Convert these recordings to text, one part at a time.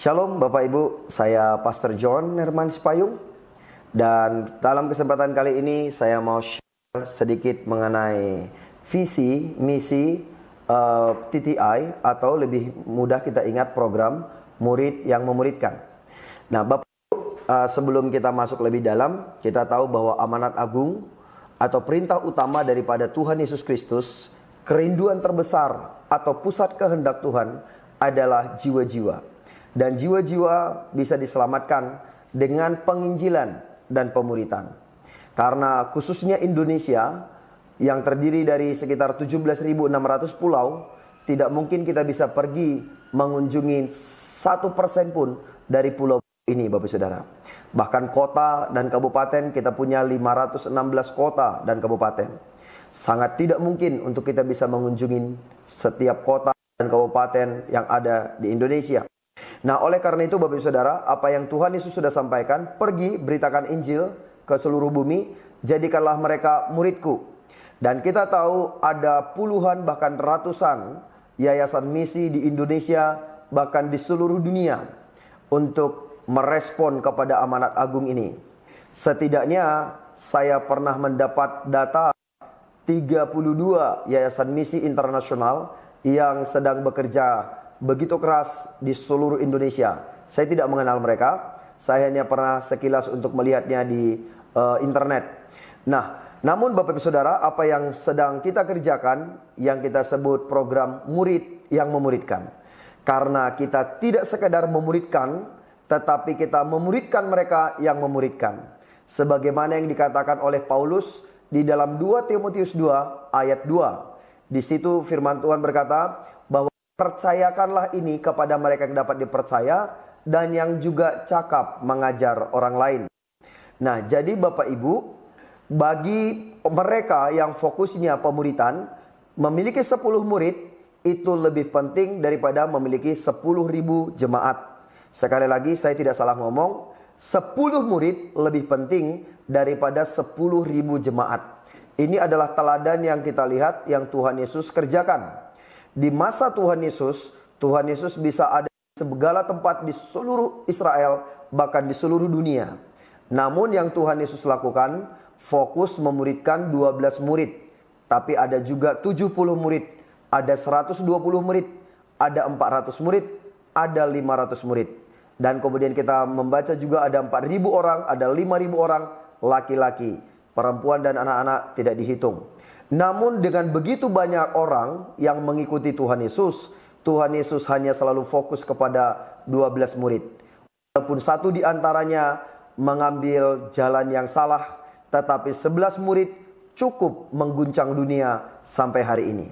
Shalom Bapak Ibu, saya Pastor John Herman Sipayung. Dan dalam kesempatan kali ini saya mau share sedikit mengenai visi, misi TTI, atau lebih mudah kita ingat program murid yang memuridkan. Nah Bapak Ibu, sebelum kita masuk lebih dalam, kita tahu bahwa amanat agung atau perintah utama daripada Tuhan Yesus Kristus, kerinduan terbesar atau pusat kehendak Tuhan adalah jiwa-jiwa. Dan jiwa-jiwa bisa diselamatkan dengan penginjilan dan pemuritan. Karena khususnya Indonesia yang terdiri dari sekitar 17.600 pulau, tidak mungkin kita bisa pergi mengunjungi 1% pun dari pulau ini, Bapak Saudara. Bahkan kota dan kabupaten, kita punya 516 kota dan kabupaten. Sangat tidak mungkin untuk kita bisa mengunjungi setiap kota dan kabupaten yang ada di Indonesia. Nah, oleh karena itu Bapak Ibu Saudara, apa yang Tuhan Yesus sudah sampaikan, pergi beritakan Injil ke seluruh bumi, jadikanlah mereka muridku. Dan kita tahu ada puluhan bahkan ratusan yayasan misi di Indonesia, bahkan di seluruh dunia, untuk merespon kepada amanat agung ini. Setidaknya saya pernah mendapat data 32 yayasan misi internasional yang sedang bekerja begitu keras di seluruh Indonesia. Saya tidak mengenal mereka, saya hanya pernah sekilas untuk melihatnya di internet. Nah, namun Bapak Ibu Saudara, apa yang sedang kita kerjakan, yang kita sebut program murid yang memuridkan. Karena kita tidak sekedar memuridkan, tetapi kita memuridkan mereka yang memuridkan. Sebagaimana yang dikatakan oleh Paulus di dalam 2 Timotius 2 ayat 2. Di situ firman Tuhan berkata, percayakanlah ini kepada mereka yang dapat dipercaya dan yang juga cakap mengajar orang lain. Nah, jadi Bapak Ibu, bagi mereka yang fokusnya pemuritan, memiliki 10 murid itu lebih penting daripada memiliki 10.000 jemaat. Sekali lagi, saya tidak salah ngomong, 10 murid lebih penting daripada 10.000 jemaat. Ini adalah teladan yang kita lihat yang Tuhan Yesus kerjakan. Di masa Tuhan Yesus bisa ada di segala tempat di seluruh Israel, bahkan di seluruh dunia. Namun yang Tuhan Yesus lakukan, fokus memuridkan 12 murid. Tapi ada juga 70 murid, ada 120 murid, ada 400 murid, ada 500 murid. Dan kemudian kita membaca juga ada 4.000 orang, ada 5.000 orang, laki-laki, perempuan dan anak-anak tidak dihitung. Namun dengan begitu banyak orang yang mengikuti Tuhan Yesus hanya selalu fokus kepada 12 murid. Walaupun satu di antaranya mengambil jalan yang salah, tetapi 11 murid cukup mengguncang dunia sampai hari ini.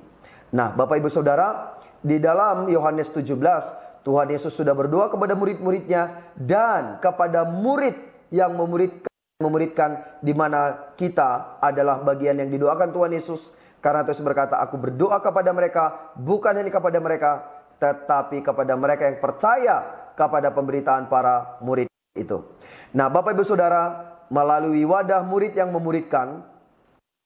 Nah, Bapak Ibu Saudara, di dalam Yohanes 17, Tuhan Yesus sudah berdoa kepada murid-muridnya dan kepada murid yang memuridkan, di mana kita adalah bagian yang didoakan Tuhan Yesus. Karena Yesus berkata, aku berdoa kepada mereka, bukan hanya kepada mereka, tetapi kepada mereka yang percaya kepada pemberitaan para murid itu. Nah, Bapak Ibu Saudara, melalui wadah murid yang memuridkan,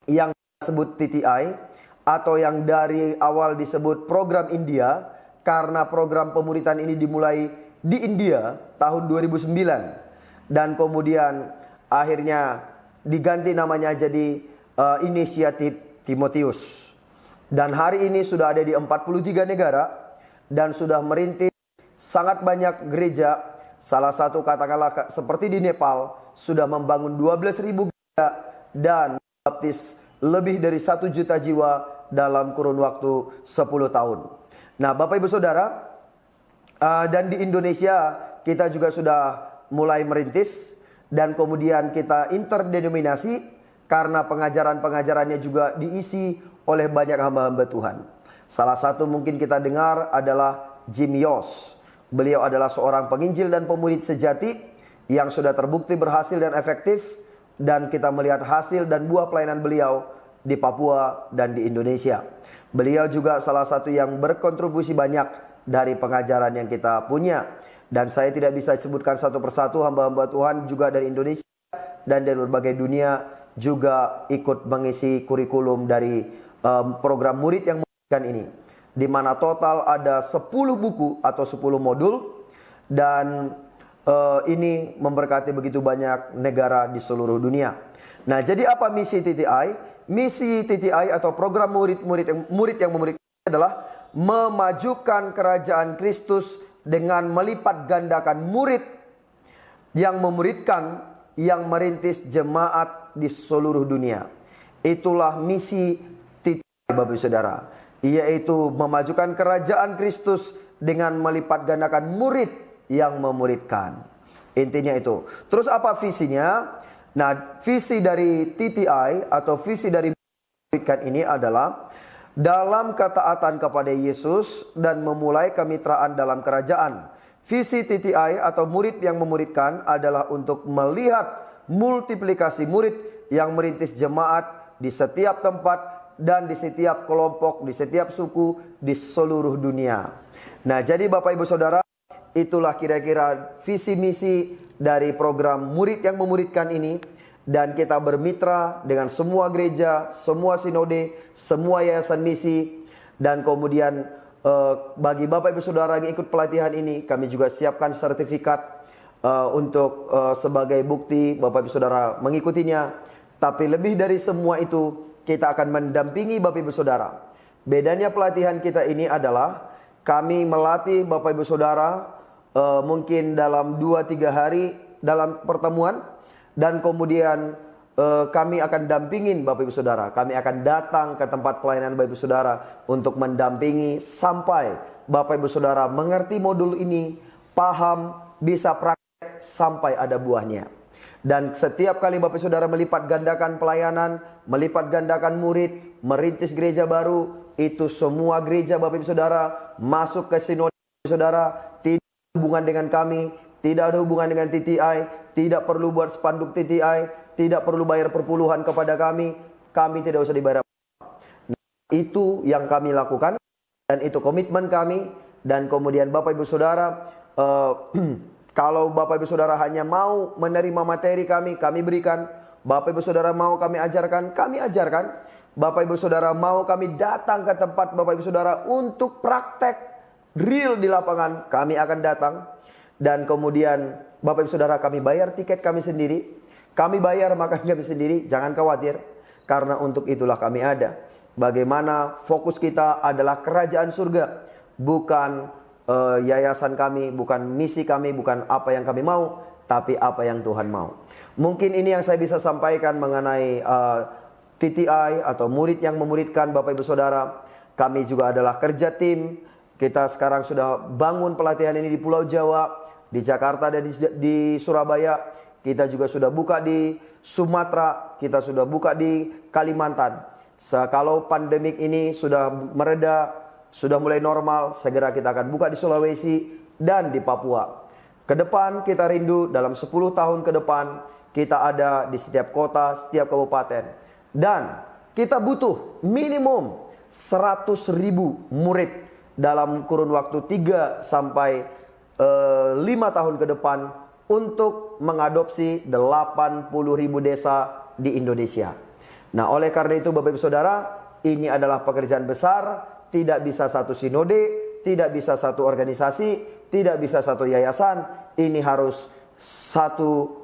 yang disebut TTI, atau yang dari awal disebut program India, karena program pemuritan ini dimulai di India tahun 2009, dan kemudian akhirnya diganti namanya jadi Inisiatif Timotius. Dan hari ini sudah ada di 43 negara dan sudah merintis sangat banyak gereja. Salah satu katakanlah seperti di Nepal sudah membangun 12.000 gereja dan baptis lebih dari 1 juta jiwa dalam kurun waktu 10 tahun. Nah, Bapak Ibu Saudara, dan di Indonesia kita juga sudah mulai merintis. Dan kemudian kita interdenominasi karena pengajaran-pengajarannya juga diisi oleh banyak hamba-hamba Tuhan. Salah satu mungkin kita dengar adalah Jim Yos. Beliau adalah seorang penginjil dan pemurid sejati yang sudah terbukti berhasil dan efektif. Dan kita melihat hasil dan buah pelayanan beliau di Papua dan di Indonesia. Beliau juga salah satu yang berkontribusi banyak dari pengajaran yang kita punya. Dan saya tidak bisa sebutkan satu persatu, hamba-hamba Tuhan juga dari Indonesia dan dari berbagai dunia juga ikut mengisi kurikulum dari program murid yang memuridkan ini. Di mana total ada 10 buku atau 10 modul dan ini memberkati begitu banyak negara di seluruh dunia. Nah, jadi apa misi TTI? Misi TTI atau program murid yang memurickan adalah memajukan kerajaan Kristus dengan melipat gandakan murid yang memuridkan, yang merintis jemaat di seluruh dunia. Itulah misi TTI, Bapak Ibu Saudara, yaitu memajukan kerajaan Kristus dengan melipat gandakan murid yang memuridkan. Intinya itu. Terus apa visinya? Nah, visi dari TTI atau visi dari memuridkan ini adalah dalam ketaatan kepada Yesus dan memulai kemitraan dalam kerajaan. Visi TTI atau murid yang memuridkan adalah untuk melihat multiplikasi murid yang merintis jemaat di setiap tempat dan di setiap kelompok, di setiap suku, di seluruh dunia. Nah, jadi Bapak Ibu Saudara, itulah kira-kira visi misi dari program murid yang memuridkan ini. Dan kita bermitra dengan semua gereja, semua sinode, semua yayasan misi. Dan kemudian bagi Bapak Ibu Saudara yang ikut pelatihan ini, kami juga siapkan sertifikat untuk sebagai bukti Bapak Ibu Saudara mengikutinya. Tapi lebih dari semua itu, kita akan mendampingi Bapak Ibu Saudara. Bedanya pelatihan kita ini adalah kami melatih Bapak Ibu Saudara mungkin dalam 2-3 hari dalam pertemuan, dan kemudian kami akan dampingin Bapak Ibu Saudara. Kami akan datang ke tempat pelayanan Bapak Ibu Saudara untuk mendampingi sampai Bapak Ibu Saudara mengerti modul ini, paham, bisa praktek sampai ada buahnya. Dan setiap kali Bapak Ibu Saudara melipat gandakan pelayanan, melipat gandakan murid, merintis gereja baru, itu semua gereja Bapak Ibu Saudara masuk ke sinode Saudara, tidak ada hubungan dengan kami, tidak ada hubungan dengan TTI, tidak perlu buat spanduk TTI, tidak perlu bayar perpuluhan kepada kami tidak usah dibayar. Nah, itu yang kami lakukan dan itu komitmen kami. Dan kemudian Bapak Ibu Saudara, kalau Bapak Ibu Saudara hanya mau menerima materi kami berikan. Bapak Ibu Saudara mau kami ajarkan, kami ajarkan. Bapak Ibu Saudara mau kami datang ke tempat Bapak Ibu Saudara untuk praktek real di lapangan, kami akan datang. Dan kemudian Bapak Ibu Saudara, kami bayar tiket kami sendiri, kami bayar makan kami sendiri, jangan khawatir. Karena untuk itulah kami ada. Bagaimana fokus kita adalah kerajaan surga, bukan yayasan kami, bukan misi kami, bukan apa yang kami mau, tapi apa yang Tuhan mau. Mungkin ini yang saya bisa sampaikan mengenai TTI atau murid yang memuridkan Bapak Ibu Saudara. Kami juga adalah kerja tim. Kita sekarang sudah bangun pelatihan ini di Pulau Jawa, di Jakarta dan di Surabaya. Kita juga sudah buka di Sumatera, kita sudah buka di Kalimantan. Kalau pandemik ini sudah mereda, sudah mulai normal, segera kita akan buka di Sulawesi dan di Papua. Ke depan kita rindu dalam 10 tahun ke depan kita ada di setiap kota, setiap kabupaten. Dan kita butuh minimum 100.000 murid dalam kurun waktu 3 sampai 5 tahun ke depan untuk mengadopsi 80.000 desa di Indonesia. Nah, oleh karena itu Bapak Ibu Saudara, ini adalah pekerjaan besar. Tidak bisa satu sinode, tidak bisa satu organisasi, tidak bisa satu yayasan. Ini harus satu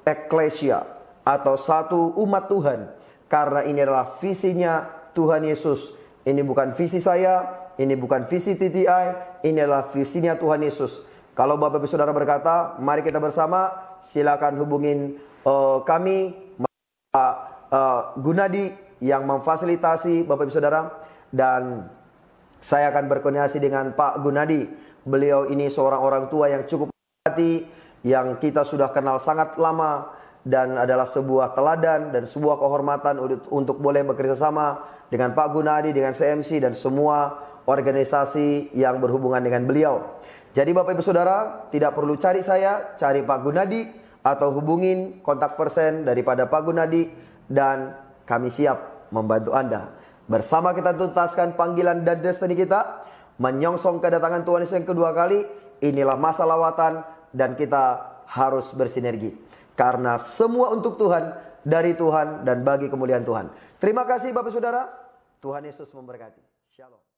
eklesia atau satu umat Tuhan. Karena ini adalah visinya Tuhan Yesus. Ini bukan visi saya, ini bukan visi TTI, ini adalah visinya Tuhan Yesus. Kalau Bapak Ibu Saudara berkata, mari kita bersama, silakan hubungin kami, Pak Gunadi yang memfasilitasi Bapak Ibu Saudara. Dan saya akan berkoordinasi dengan Pak Gunadi. Beliau ini seorang orang tua yang cukup hati, yang kita sudah kenal sangat lama, dan adalah sebuah teladan dan sebuah kehormatan untuk boleh bekerja sama dengan Pak Gunadi, dengan CMC dan semua organisasi yang berhubungan dengan beliau. Jadi Bapak Ibu Saudara, tidak perlu cari saya, cari Pak Gunadi atau hubungin kontak person daripada Pak Gunadi, dan kami siap membantu Anda. Bersama kita tuntaskan panggilan dan destiny kita, menyongsong kedatangan Tuhan Yesus yang kedua kali. Inilah masa lawatan dan kita harus bersinergi. Karena semua untuk Tuhan, dari Tuhan, dan bagi kemuliaan Tuhan. Terima kasih Bapak Saudara. Tuhan Yesus memberkati. Shalom.